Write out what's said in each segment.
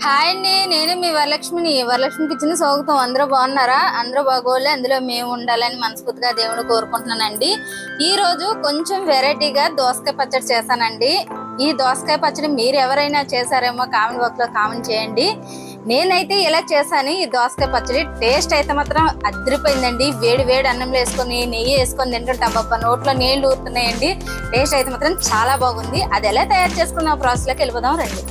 Hi అండి, నేను మీ వరలక్ష్మిని. Varalakshmi kitchen స్వాగతం. అందరూ బాగున్నారా? అందరూ బాగోలే, అందులో మేము ఉండాలని మనస్ఫూర్తిగా దేవుని కోరుకుంటున్నానండి. ఈ రోజు కొంచెం వెరైటీగా దోసకాయ పచ్చడి చేశానండి. ఈ దోసకాయ పచ్చడి మీరు ఎవరైనా చేశారేమో కామెంట్ బాక్స్ లో కామెంట్ చేయండి. నేనైతే ఇలా చేశాను. ఈ దోసకాయ పచ్చడి టేస్ట్ అయితే మాత్రం అదిరిపోయిందండి. వేడి వేడి అన్నంలో వేసుకొని నెయ్యి వేసుకొని తింటుంటే అబ్బా నోట్లో నీళ్లు ఊరుతున్నాయండి. టేస్ట్ అయితే మాత్రం చాలా బాగుంది. అది ఎలా తయారు చేసుకున్న ప్రాసెస్ లోకి వెళ్ళిపోదాం రండి.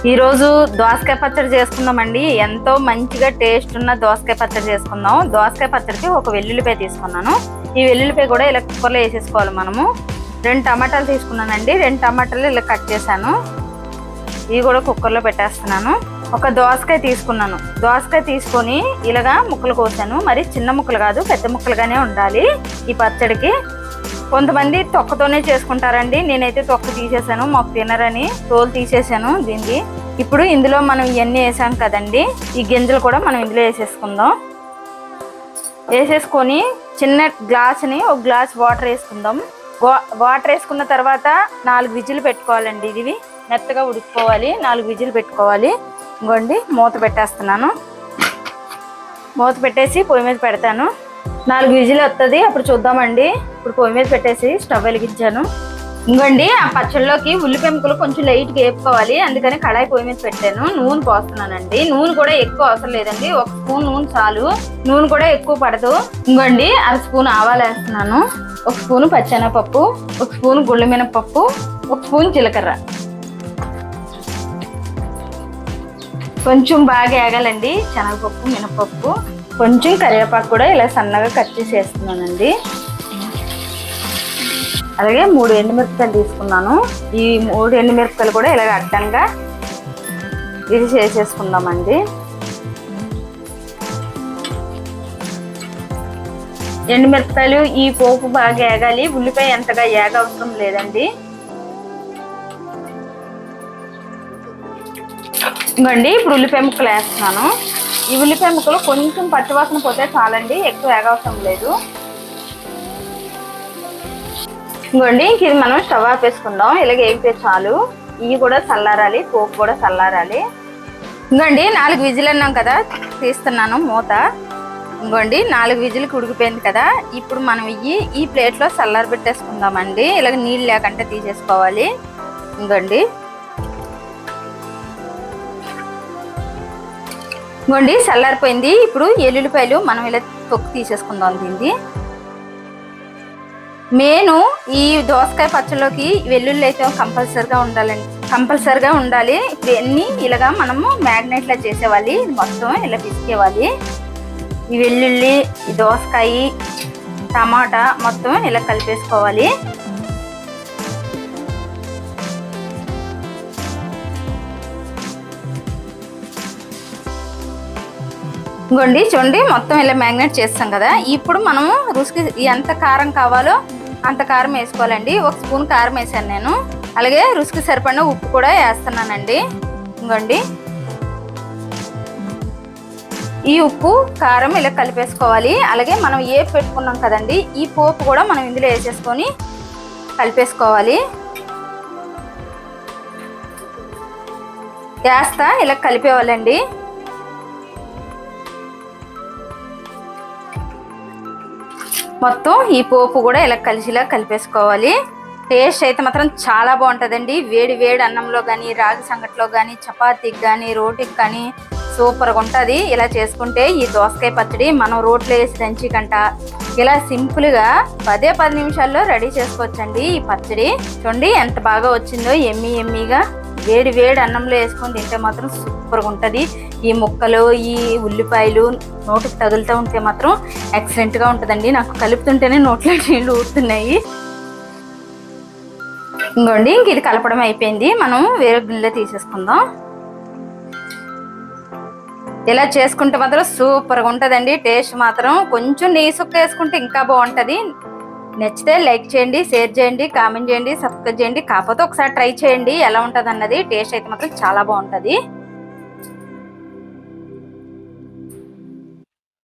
ఈ రోజు దోసకాయ పచ్చడి చేసుకుందామండి. ఎంతో మంచిగా టేస్ట్ ఉన్న దోసకాయ పచ్చడి చేసుకుందాం. దోసకాయ పచ్చడికి ఒక వెల్లుల్లిపాయ తీసుకున్నాను. ఈ వెల్లుల్లిపాయ కూడా ఇలా కుక్కర్లో వేసేసుకోవాలి. మనము 2 టమాటాలు తీసుకున్నానండి. 2 టమాటాలు ఇలా కట్ చేశాను. ఇవి కూడా కుక్కర్లో పెట్టేస్తున్నాను. ఒక దోసకాయ తీసుకున్నాను. దోసకాయ తీసుకొని ఇలాగా ముక్కలు కోసాను. మరి చిన్న ముక్కలు కాదు, పెద్ద ముక్కలుగానే ఉండాలి ఈ పచ్చడికి. కొంతమంది తొక్కతోనే చేసుకుంటారండి. నేనైతే తొక్క తీసేసాను, మాకు తినరని తోలు తీసేసాను దీన్ని. ఇప్పుడు ఇందులో మనం ఇవన్నీ వేసాం కదండి, ఈ గింజలు కూడా మనం ఇందులో వేసేసుకుందాం. వేసేసుకొని చిన్న గ్లాసుని ఒక గ్లాస్ వాటర్ వేసుకుందాం. వాటర్ వేసుకున్న తర్వాత 4 విజిల్ పెట్టుకోవాలండి. ఇవి మెత్తగా ఉడికిపోవాలి. 4 విజిల్ పెట్టుకోవాలి. ఇంకోండి మూత పెట్టేస్తున్నాను. మూత పెట్టేసి పొయ్యి మీద పెడతాను. 4 విజిల్ వస్తుంది, అప్పుడు చూద్దామండి. ఇప్పుడు పొయ్యి మీద పెట్టేసి స్టవ్ వెలిగించాను. ఇంకోండి ఆ పచ్చళ్ళలోకి ఉల్లిపాయ ముక్కలు కొంచెం లైట్గా వేపుకోవాలి. అందుకని కడాయి పొయ్యి మీద పెట్టాను. నూనె పోస్తున్నానండి. నూనె కూడా ఎక్కువ అవసరం లేదండి, 1 స్పూన్ నూనె చాలు. నూనె కూడా ఎక్కువ పడదు. ఇంకోండి 1/2 స్పూన్ ఆవాలు వేస్తున్నాను, 1 స్పూన్ పచ్చెనపప్పు, 1 స్పూన్ గుళ్ళు మినపప్పు, 1 స్పూన్ జీలకర్ర. కొంచెం బాగా వేగాలండి శనగపప్పు, మినపప్పు. కొంచెం కరివేపాకు కూడా ఇలా సన్నగా కట్ చేసి వేస్తున్నానండి. అలాగే 3 ఎండుమిరపకాయలు తీసుకున్నాను. ఈ 3 ఎండుమిరపకాయలు కూడా ఇలాగ అడ్డంగా ఇది చేసేసుకుందామండి. ఎండుమిరపకాయలు ఈ పోపు బాగా వేగాలి. ఉల్లిపాయ ఎంతగా అవసరం లేదండి. ఇంకోండి ఇప్పుడు ఉల్లిపాయ ముక్కలు వేస్తున్నాను. ఈ ఉల్లిపాయ ముక్కలు కొంచెం పచ్చివాసన పోతే చాలండి, ఎక్కువ అవసరం లేదు. ఇంకోండి ఇది మనం స్టవ్ ఆపేసుకుందాం. ఇలాగ వేగితే చాలు. ఇవి కూడా చల్లారాలి, పోపు కూడా చల్లారాలి. ఇంకోండి 4 విజిల్ అన్నాం కదా, తీస్తున్నాను మూత. ఇంకోండి 4 విజిల్కి ఉడికిపోయింది కదా. ఇప్పుడు మనం ఈ ప్లేట్లో చల్లారి పెట్టేసుకుందామండి. ఇలాగ నీళ్ళు లేకుండా తీసేసుకోవాలి. ఇంకోండి ఇంకోండి చల్లారిపోయింది. ఇప్పుడు ఎల్లుల్లిపాయలు మనం ఇలా తొక్కు తీసేసుకుందాం. దీన్ని మెయిన్ ఈ దోసకాయ పచ్చళ్ళలోకి వెల్లుల్లి అయితే కంపల్సరిగా ఉండాలి. ఇప్పుడు అన్ని ఇలాగా మనము మ్యాగ్నెట్లా చేసేవాలి. మొత్తం ఇలా పిసికేవాలి. ఈ వెల్లుల్లి, ఈ దోసకాయ, టమాటా మొత్తం ఇలా కలిపేసుకోవాలి. ఇంకోండి చూడండి మొత్తం ఇలా మ్యాగ్నేట్ చేస్తాం కదా. ఇప్పుడు మనము రుచికి ఎంత కారం కావాలో అంత కారం వేసుకోవాలండి. 1 స్పూన్ కారం వేసాను నేను. అలాగే రుచికి సరిపడిన ఉప్పు కూడా వేస్తున్నానండి. ఇంకోండి ఈ ఉప్పు కారం ఇలా కలిపేసుకోవాలి. అలాగే మనం పెట్టుకున్నాం కదండి, ఈ పోపు కూడా మనం ఇందులో వేసేసుకొని కలిపేసుకోవాలి. వేస్తా ఇలా కలిపేవాళ్ళండి. మొత్తం ఈ పోపు కూడా ఇలా కలిసిలా కలిపేసుకోవాలి. టేస్ట్ అయితే మాత్రం చాలా బాగుంటుందండి. వేడి వేడి అన్నంలో కానీ, రాగి సంగట్లో కానీ, చపాతీకి కానీ, రోటీకి కానీ సూపర్గా ఉంటుంది. ఇలా చేసుకుంటే ఈ దోసకాయ పచ్చడి మనం రోట్లో వేసి దంచి కంట ఇలా సింపుల్గా 10 నిమిషాల్లో రెడీ చేసుకోవచ్చండి. ఈ పచ్చడి చూడండి ఎంత బాగా వచ్చిందో, ఎమ్మీగా వేడి వేడి అన్నంలో వేసుకొని తింటే మాత్రం సూపర్గా ఉంటుంది. ఈ ముక్కలు, ఈ ఉల్లిపాయలు నోటికి తగులుతూ ఉంటే మాత్రం ఎక్సలెంట్గా ఉంటుందండి. నాకు కలుపుతుంటేనే నోట్లో నీళ్ళు ఊరుతున్నాయి. ఇంకోండి ఇది కలపడం అయిపోయింది. మనం వేరే గిన్నెలో తీసేసుకుందాం. ఇలా చేసుకుంటే మాత్రం సూపర్గా ఉంటుందండి. టేస్ట్ మాత్రం కొంచెం నెయ్యి సుక్క వేసుకుంటే ఇంకా బాగుంటుంది. నచ్చితే లైక్ చేయండి, షేర్ చేయండి, కామెంట్ చేయండి, సబ్స్క్రైబ్ చేయండి. కాకపోతే ఒకసారి ట్రై చేయండి ఎలా ఉంటుంది అన్నది. టేస్ట్ అయితే మాత్రం చాలా బాగుంటుంది.